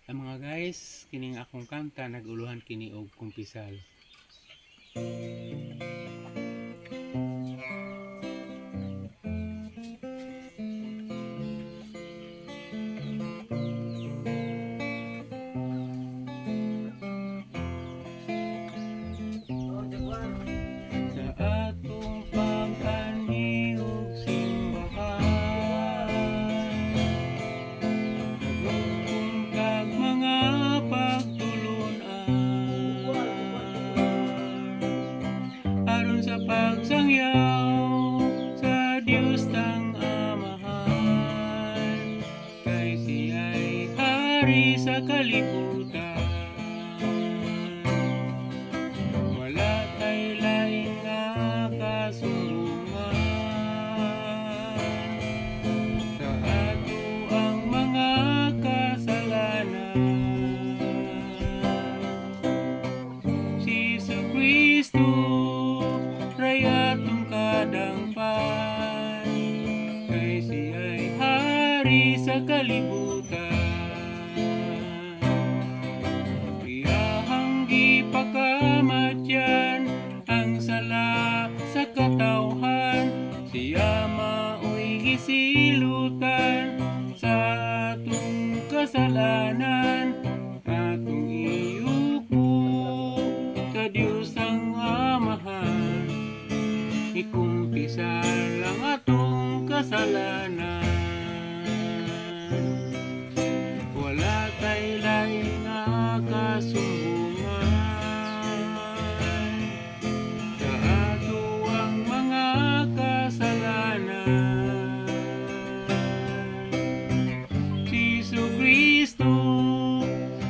Ang mga guys, kining akong kanta naguluhan kini og kumpisal. Sa atong pag-ani og simbahan, nagugong kag mga pagtulunan aron sa pagsangyaw sa Dios tang Amahan, kay siya'y hari sa kalibutan. Wala tay lain nga kasumbungan sa ato ang mga kasalanan. Si Jesucristo ray atong kadangpan, kay siya'y hari sa kalibutan. Iyahang gipakamatyan ang sala sa katawhan, siya mao'y gisilutan sa atong kasalanan. Atong iyuko sa Diyos ang Amahan, ikumpisal ang atong kasalanan. Wala tay lain nga kasumbungan sa ato ang mga kasalanan. Si Jesucristo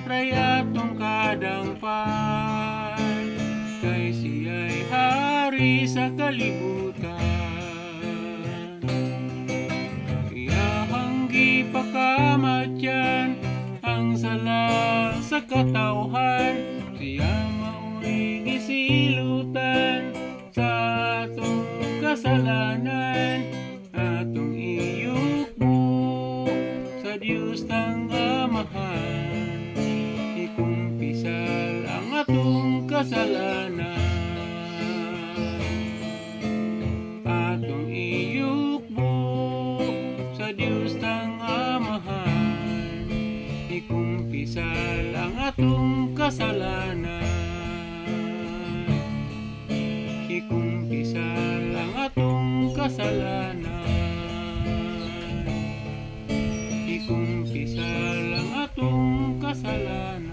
ray atong kadangpan, kay siya'y hari sa kalibutan. Iyahang gipakamatyan ang sala sa katawhan, siya mao'y gisilutan sa atong kasalanan. Atong iyukbo sa Diyos tang Amahan, ikumpisal ang atong kasalanan. Atong iyukbo sa Diyos tang Amahan, ikumpisal ang atong kasalanan. Ikumpisal ang atong kasalanan. Ikumpisal ang atong kasalanan.